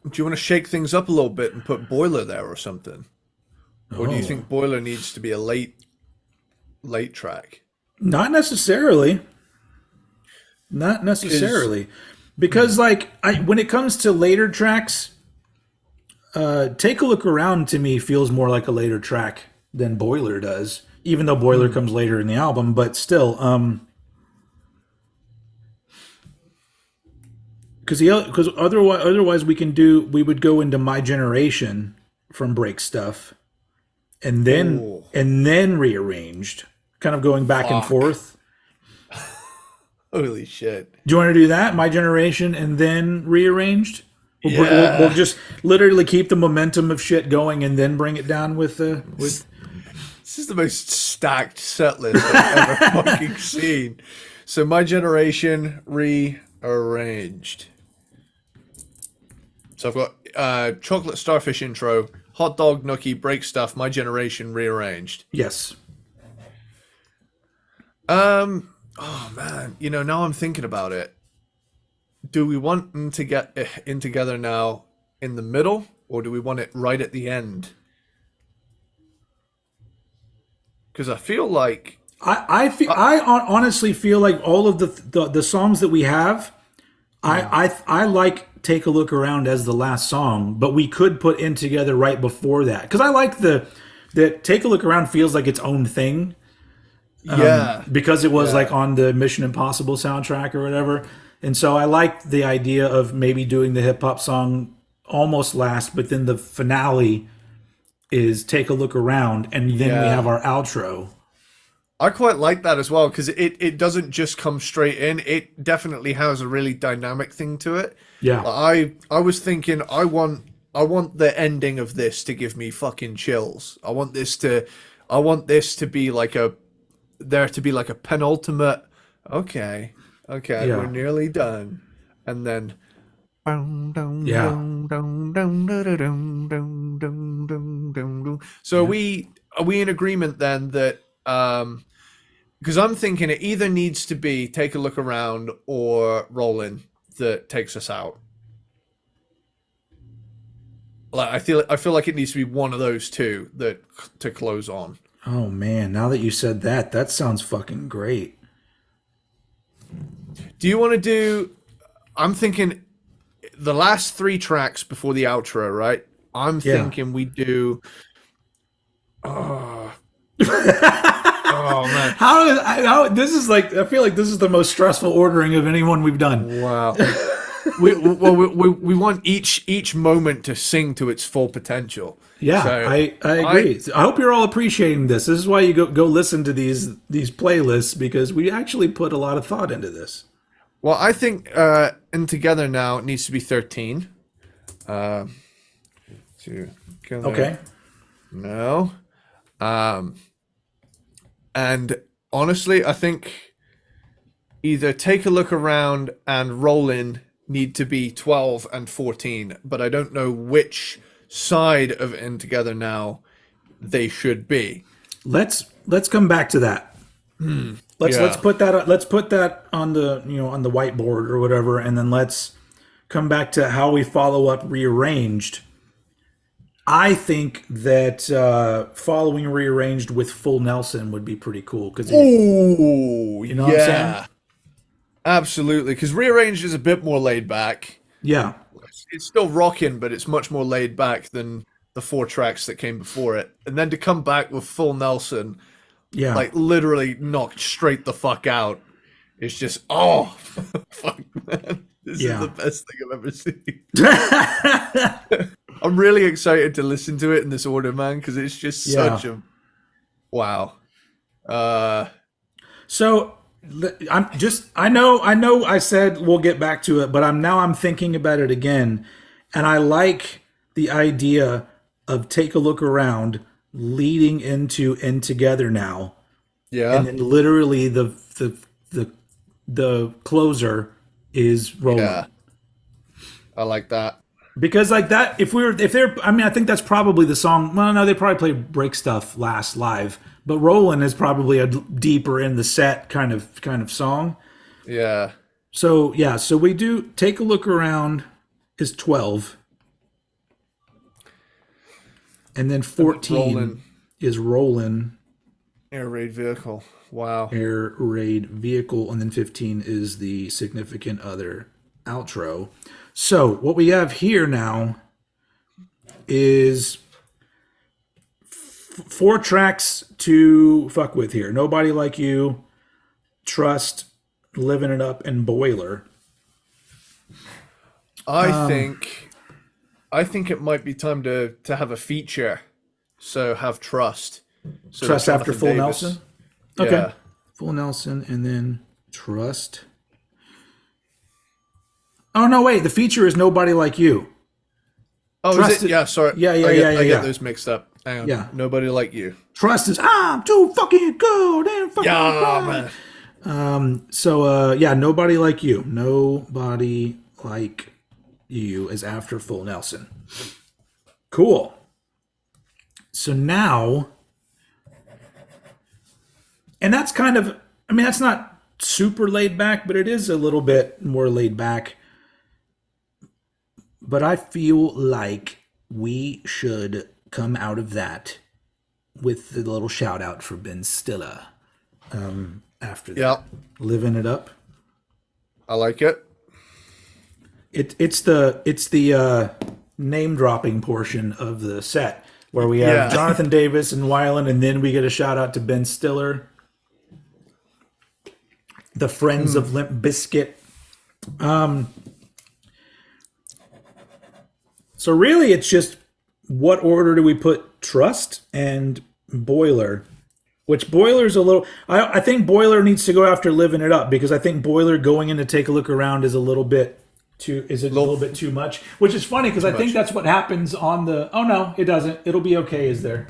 S1: do you want to shake things up a little bit and put Boiler there or something? Or do you
S2: Oh.
S1: think Boiler needs to be a late track?
S2: not necessarily. Not necessarily. Because when it comes to later tracks, Take a Look Around to me feels more like a later track than Boiler does, even though Boiler comes later in the album, but still because otherwise we would go into My Generation from Break Stuff and
S1: Ooh.
S2: then Rearranged, kind of going back and
S1: Fuck.
S2: forth.
S1: Holy shit.
S2: Do you want to do that? My Generation and then Rearranged?
S1: Yeah.
S2: We'll just literally keep the momentum of shit going and then bring it down with.
S1: This is the most stacked set list I've ever fucking seen. So My Generation rearranged. So I've got Chocolate Starfish intro, Hot Dog Nookie Break Stuff, My Generation rearranged.
S2: Yes.
S1: Oh man, now I'm thinking about it. Do we want them to get in together now in the middle, or do we want it right at the end? Because I feel like
S2: I honestly feel like all of the songs that we have, I like Take a Look Around as the last song, but we could put In Together right before that because I like that Take a Look Around feels like its own thing.
S1: yeah,
S2: Because it was
S1: Yeah.
S2: like on the Mission Impossible soundtrack or whatever. And so I like the idea of maybe doing the hip hop song almost last, but then the finale is Take a Look Around, and then we
S1: Yeah.
S2: have our outro.
S1: I quite like that as well because it doesn't just come straight in. It definitely has a really dynamic thing to it.
S2: Yeah.
S1: I was thinking I want the ending of this to give me fucking chills. I want this to be like a penultimate. Okay,
S2: Yeah.
S1: we're nearly done, and then.
S2: Yeah.
S1: So are we in agreement then that because I'm thinking it either needs to be Take a Look Around or Rollin' that takes us out. Like I feel like it needs to be one of those two that to close on.
S2: Oh man, now that you said that, that sounds fucking great.
S1: Do you want to do? I'm thinking the last three tracks before the outro, right? I'm
S2: Yeah.
S1: thinking we do. Oh, oh man!
S2: How this is like I feel like this is the most stressful ordering of anyone we've done.
S1: Wow. We want each moment to sing to its full potential.
S2: Yeah,
S1: So
S2: I agree. I hope you're all appreciating this. This is why you go listen to these playlists because we actually put a lot of thought into this.
S1: well, I think in Together Now it needs to be 13. Together
S2: Okay.
S1: Now. And honestly, I think either Take a Look Around and Rollin' need to be 12 and 14, but I don't know which side of In Together Now they should be.
S2: Let's come back to that. Let's
S1: Yeah.
S2: let's put that on the on the whiteboard or whatever, and then let's come back to how we follow up Rearranged. I think that following Rearranged with Full Nelson would be pretty cool because
S1: Oh,
S2: know what I'm saying?
S1: yeah. Absolutely, because Rearranged is a bit more laid back.
S2: yeah,
S1: It's still rocking, but it's much more laid back than the four tracks that came before it. And then to come back with Full Nelson,
S2: yeah,
S1: like literally knocked straight the fuck out, it's just, oh, fuck, man. This is
S2: Yeah.
S1: the best thing I've ever seen. I'm really excited to listen to it in this order, man, because it's just
S2: Yeah.
S1: such a wow. Uh,
S2: So I know I said we'll get back to it, but I'm thinking about it again, and I like the idea of Take a Look Around leading into In Together Now,
S1: yeah,
S2: and then literally the the closer is Rolling.
S1: yeah, I like that.
S2: Because like that, if they're, I mean, I think that's probably the song. Well, no, they probably play Break Stuff last live, but Rollin' is probably a deeper in the set kind of song.
S1: Yeah,
S2: So yeah, so we do Take a Look Around is 12, and then 14
S1: Rollin'.
S2: is Rollin'
S1: Air raid vehicle. Wow.
S2: Air Raid Vehicle, and then 15 is the Significant Other outro. So what we have here now is four tracks to fuck with here. Nobody Like You, Trust, Living It Up, and Boiler.
S1: I think it might be time to have a feature. So have Trust. So
S2: Trust after
S1: Jonathan
S2: Full
S1: Davis.
S2: Nelson? Okay.
S1: Yeah.
S2: Full Nelson and then Trust. Oh no, wait. The feature is Nobody Like You.
S1: Oh,
S2: Trust
S1: is it?
S2: it-
S1: Yeah, sorry.
S2: Yeah, yeah,
S1: I
S2: yeah,
S1: get
S2: yeah.
S1: those mixed up. Hang on.
S2: Yeah.
S1: Nobody Like You.
S2: Trust is I'm too fucking good and fucking
S1: Yeah,
S2: fine.
S1: man.
S2: So yeah, Nobody Like You. Nobody Like You is after Full Nelson. Cool. So now, and that's kind of, I mean, that's not super laid back, but it is a little bit more laid back. But I feel like we should come out of that with the little shout out for Ben Stiller after that.
S1: Yeah,
S2: Living It Up.
S1: I like it.
S2: It's the name dropping portion of the set where we have
S1: Yeah.
S2: Jonathan Davis and Weiland, and then we get a shout out to Ben Stiller, the Friends of Limp Bizkit. So really, it's just what order do we put Trust and Boiler? Which Boiler's a little. I think Boiler needs to go after Living It Up because I think Boiler going in to Take a Look Around is a little bit too. Is it a little bit too much? Which is funny because I think that's what happens on the. Oh no, it doesn't. It'll be okay. Is there?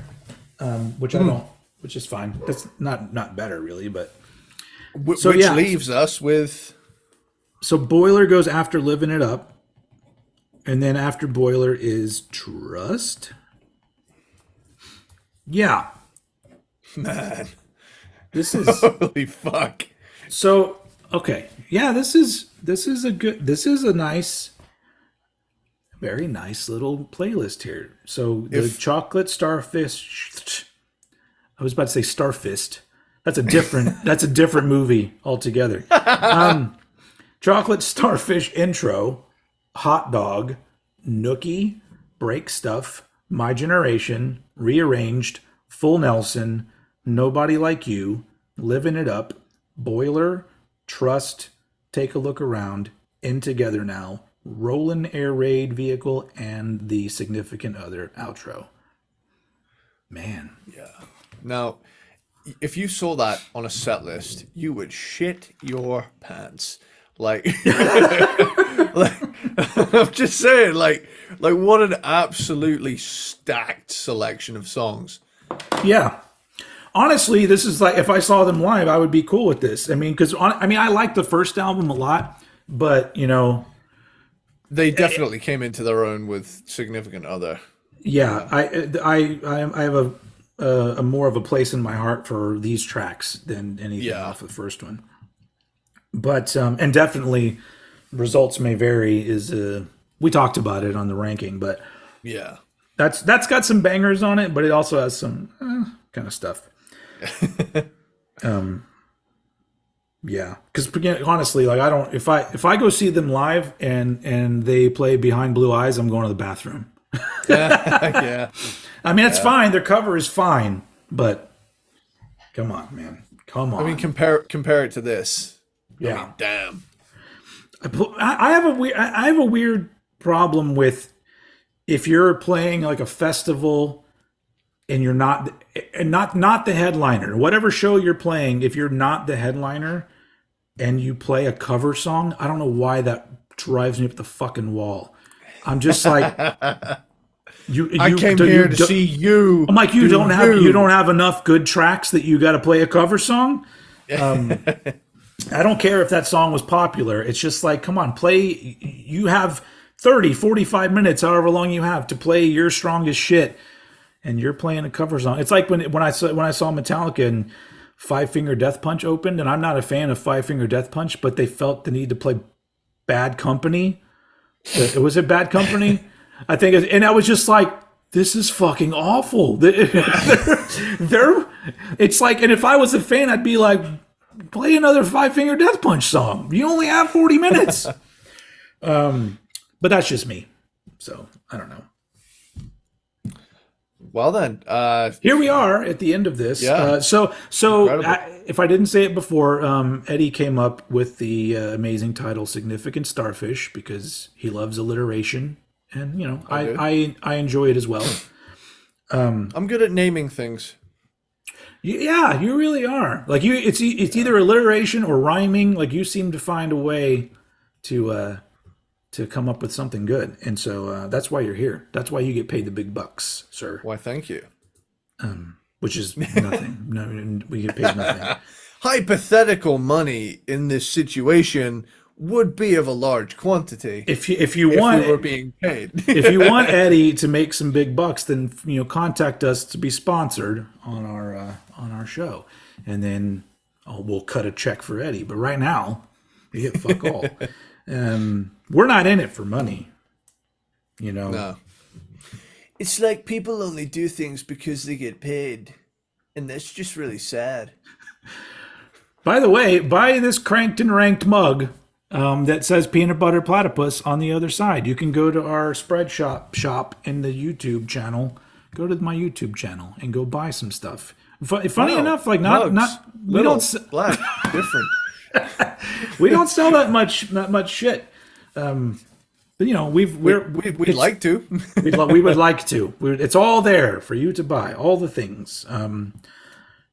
S2: Which I don't. Which is fine. That's not better really, but. So,
S1: Which
S2: yeah.
S1: leaves us with
S2: So Boiler goes after Living It Up. And then after Boiler is Trust. Yeah.
S1: man.
S2: This is
S1: Holy fuck.
S2: so okay. Yeah, this is a nice, very nice little playlist here. So the
S1: If
S2: chocolate starfish. I was about to say Starfist. That's a different movie altogether. Chocolate starfish intro, hot dog, nookie, break stuff, my generation, rearranged, full Nelson, nobody like you, living it up, boiler, trust, take a look around, in together now, Rollin' Air Raid vehicle, and the significant other outro. Man,
S1: now, if you saw that on a set list, you would shit your pants. Like, like I'm just saying, like what an absolutely stacked selection of songs.
S2: yeah. Honestly, this is like if I saw them live, I would be cool with this. I mean, because I like the first album a lot, but
S1: They definitely came into their own with Significant Other.
S2: yeah, I have a more of a place in my heart for these tracks than anything
S1: Yeah,
S2: off the first one. But and definitely results may vary. Is we talked about it on the ranking, but
S1: yeah.
S2: that's got some bangers on it, but it also has some kind of stuff. Yeah, because honestly, like I don't if I go see them live and they play Behind Blue Eyes, I'm going to the bathroom.
S1: Yeah.
S2: I mean, it's fine. Their cover is fine, but come on, man, come on.
S1: I mean, compare it to this. I
S2: Yeah,
S1: mean, damn.
S2: I have a weird problem with if you're playing like a festival and you're not the headliner, whatever show you're playing, if you're not the headliner and you play a cover song, I don't know why that drives me up the fucking wall. I'm just like
S1: I came here to see you.
S2: I'm like
S1: do
S2: you don't have enough good tracks that you got to play a cover song. I don't care if that song was popular. It's just like, come on, play. You have 30, 45 minutes, however long you have to play your strongest shit, and you're playing a cover song. It's like when I saw Metallica and Five Finger Death Punch opened, and I'm not a fan of Five Finger Death Punch, but they felt the need to play Bad Company. Was it Bad Company? I think, and I was just like, this is fucking awful. It's like, and if I was a fan, I'd be like, play another Five Finger Death Punch song. You only have 40 minutes. But that's just me. So I don't know.
S1: Well then,
S2: Here we are at the end of this.
S1: Yeah.
S2: So
S1: Incredible.
S2: if I didn't say it before, Eddie came up with the amazing title "Significant Starfish" because he loves alliteration, and I enjoy it as well.
S1: I'm good at naming things.
S2: Yeah, you really are. Like it's either alliteration or rhyming. Like you seem to find a way to come up with something good, and so that's why you're here. That's why you get paid the big bucks, sir.
S1: Why, thank you.
S2: Which is nothing. No, we get paid nothing.
S1: Hypothetical money in this situation would be of a large quantity
S2: If you
S1: if
S2: want
S1: we were being paid.
S2: if you want Eddie to make some big bucks, then contact us to be sponsored on our show, and then we'll cut a check for Eddie. But right now, you get fuck all. We're not in it for money,
S1: No. It's like people only do things because they get paid. And that's just really sad.
S2: By the way, buy this cranked and ranked mug that says peanut butter platypus on the other side. You can go to our spread shop in the YouTube channel. Go to my YouTube channel and go buy some stuff. Funny
S1: Wow.
S2: enough, like
S1: Mugs.
S2: not we
S1: Little,
S2: don't
S1: black, different.
S2: we don't sell that much shit. But
S1: We'd like to.
S2: we would like to. It's all there for you to buy. All the things.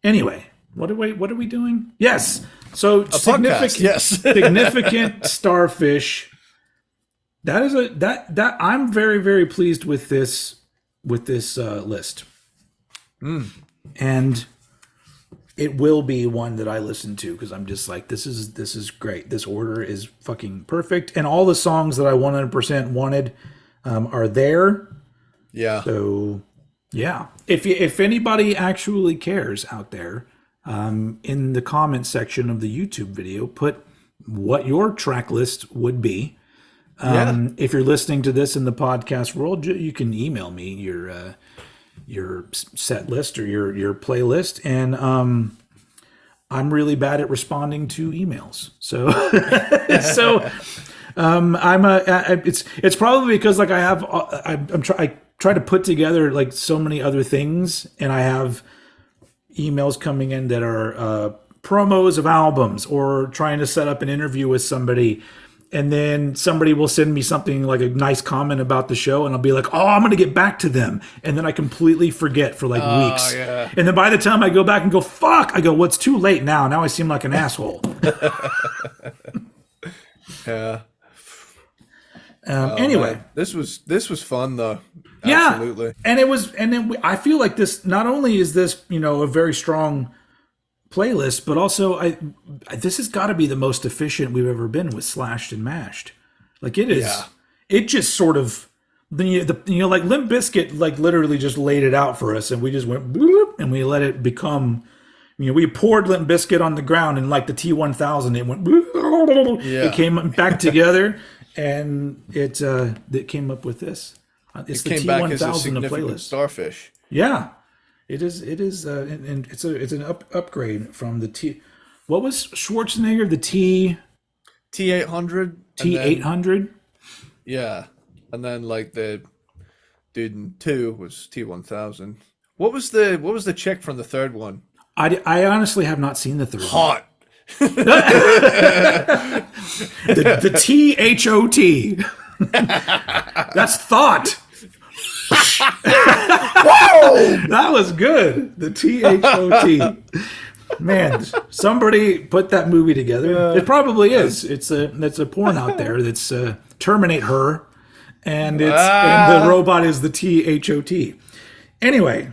S2: Anyway, what are we doing? Yes. So
S1: podcast, yes.
S2: significant Starfish. That is that I'm very, very pleased with this list. And it will be one that I listen to because I'm just like, this is great. This order is fucking perfect, and all the songs that I 100% wanted are there.
S1: Yeah.
S2: So yeah, if anybody actually cares out there, in the comment section of the YouTube video, put what your track list would be.
S1: Yeah.
S2: If you're listening to this in the podcast world, you can email me your set list or your playlist, and I'm really bad at responding to emails. So it's probably because like I try to put together like so many other things, and I have emails coming in that are promos of albums or trying to set up an interview with somebody. And then somebody will send me something like a nice comment about the show, and I'll be like, oh, I'm going to get back to them. And then I completely forget for like weeks.
S1: Yeah.
S2: And then by the time I go back and go, fuck, I go, well, it's too late now. Now I seem like an asshole.
S1: Yeah.
S2: Anyway.
S1: Man. This was fun though.
S2: Yeah.
S1: Absolutely.
S2: And I feel like this, not only is this, a very strong playlist, but also this has got to be the most efficient we've ever been with Slashed and Mashed. Like it is,
S1: Yeah.
S2: It just sort of like Limp Bizkit like literally just laid it out for us, and we just went bloop, and we let it become. We poured Limp Bizkit on the ground, and like the T1000, it went. Bloop,
S1: yeah.
S2: It came back together, and it came up with this. It's
S1: it
S2: the
S1: came
S2: T1000
S1: back as a
S2: of
S1: significant
S2: playlist.
S1: Starfish.
S2: Yeah. It is, and it's an upgrade from the T. What was Schwarzenegger? The
S1: T800.
S2: T800.
S1: Yeah, and then like the dude in 2 was T1000. What was the chick from the third one?
S2: I honestly have not seen the third one.
S1: Hot.
S2: The THOT. That's thought.
S1: Whoa!
S2: That was good. The THOT. Man, somebody put that movie together. It probably is. It's a porn out there that's Terminate Her, and and the robot is the THOT. Anyway,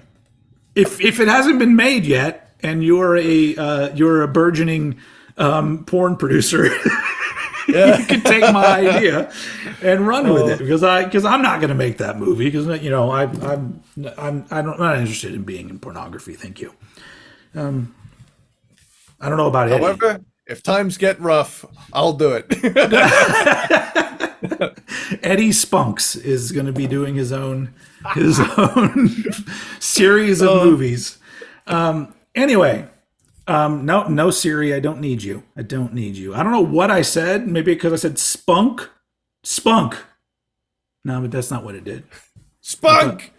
S2: if it hasn't been made yet, and you're a burgeoning porn producer.
S1: Yeah.
S2: You can take my idea and run with it, because I'm not going to make that movie, because I'm not interested in being in pornography. Thank you. I don't know about Eddie.
S1: However, if times get rough, I'll do it.
S2: Eddie Spunks is going to be doing his own series of movies. Anyway. No, Siri, I don't need you. I don't need you. I don't know what I said. Maybe because I said spunk. No, but that's not what it did.
S1: Spunk!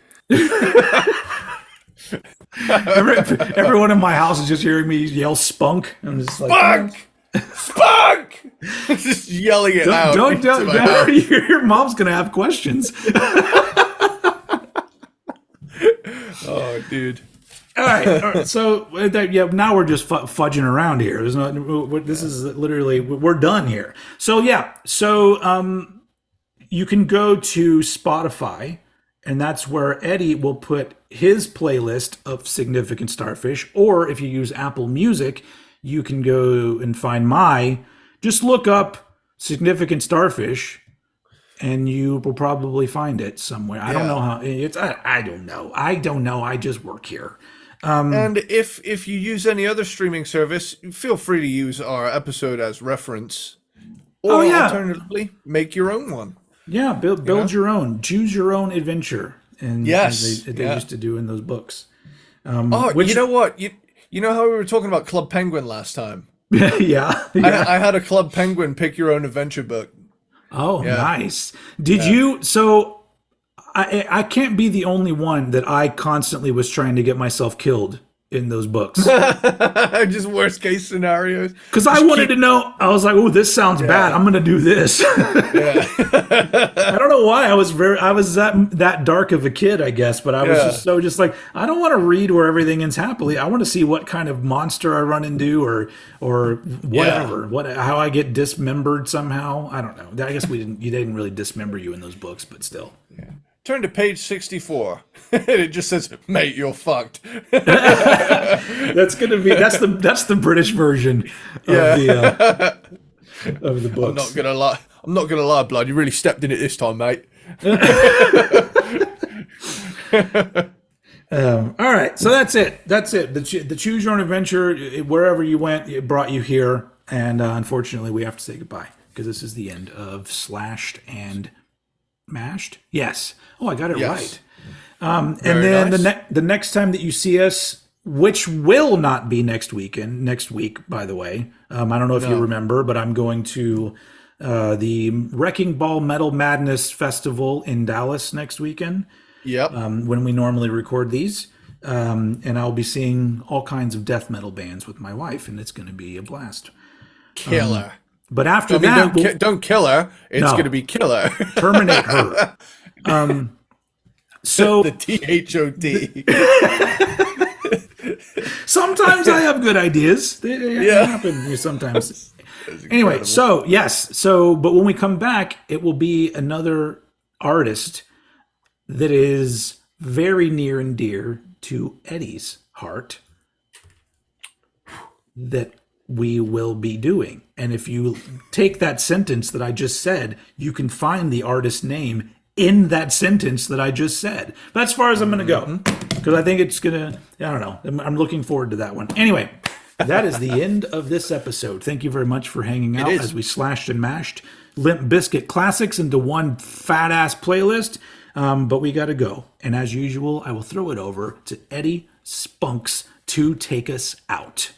S2: Everyone in my house is just hearing me yell spunk. I'm just like,
S1: Spunk! Spunk! Just yelling it out.
S2: Don't. Your mom's going to have questions.
S1: Oh, dude.
S2: All right. So now we're just fudging around here. There's no. This is literally, we're done here. So yeah. So you can go to Spotify, and that's where Eddie will put his playlist of Significant Starfish. Or if you use Apple Music, you can go and find just look up Significant Starfish, and you will probably find it somewhere. I don't know how it's. I don't know. I just work here.
S1: And if you use any other streaming service, feel free to use our episode as reference. Or alternatively, make your own one.
S2: Yeah, build your own. Choose your own adventure. And
S1: yes,
S2: they used to do in those books.
S1: You know what? You know how we were talking about Club Penguin last time?
S2: Yeah.
S1: I had a Club Penguin pick your own adventure book.
S2: Oh, nice. Did you? So I can't be the only one that I constantly was trying to get myself killed in those books.
S1: Just worst case scenarios.
S2: Because I wanted to know. I was like, "Oh, this sounds bad. I'm going to do this."
S1: Yeah.
S2: I don't know why I was that dark of a kid, I guess, but I was just like, I don't want to read where everything ends happily. I want to see what kind of monster I run into, or whatever, how I get dismembered somehow. I don't know. I guess you didn't really dismember you in those books, but still.
S1: Yeah. Turn to page 64. It just says, "Mate, you're fucked."
S2: That's the British version of the books.
S1: I'm not gonna lie, blood. You really stepped in it this time, mate.
S2: All right, so that's it. That's it. The choose your own adventure. Wherever you went, it brought you here, and unfortunately, we have to say goodbye because this is the end of Slashed and Mashed. Yes. Oh, I got it
S1: Yes.
S2: right. And
S1: Very
S2: then
S1: nice.
S2: the next time that you see us, which will not be next weekend, next week, by the way. I don't know if you
S1: No.
S2: remember, but I'm going to the Wrecking Ball Metal Madness Festival in Dallas next weekend
S1: Yep.
S2: when we normally record these. And I'll be seeing all kinds of death metal bands with my wife, and it's going to be a blast.
S1: Killer.
S2: But after
S1: I mean,
S2: that, we'll
S1: don't kill her. It's going to
S2: no
S1: be killer.
S2: terminate her. So
S1: The THOT.
S2: sometimes I have good ideas. They
S1: Yeah.
S2: happen sometimes. Anyway, so yes, but when we come back, it will be another artist that is very near and dear to Eddie's heart that we will be doing. And if you take that sentence that I just said, you can find the artist name in that sentence that I just said. That's as far as I'm going to go because I think it's going to, I don't know. I'm looking forward to that one. Anyway, that is the end of this episode. Thank you very much for hanging out
S1: is.
S2: as we slashed and mashed Limp Bizkit classics into one fat ass playlist. But we got to go. And as usual, I will throw it over to Eddie Spunks to take us out.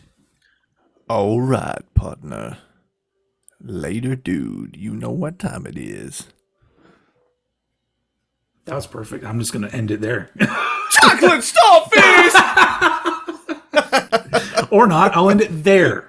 S1: All right, partner. Later, dude. You know what time it is.
S2: That was perfect. I'm just going to end it there.
S1: Chocolate Starfish!
S2: Or not. I'll end it there.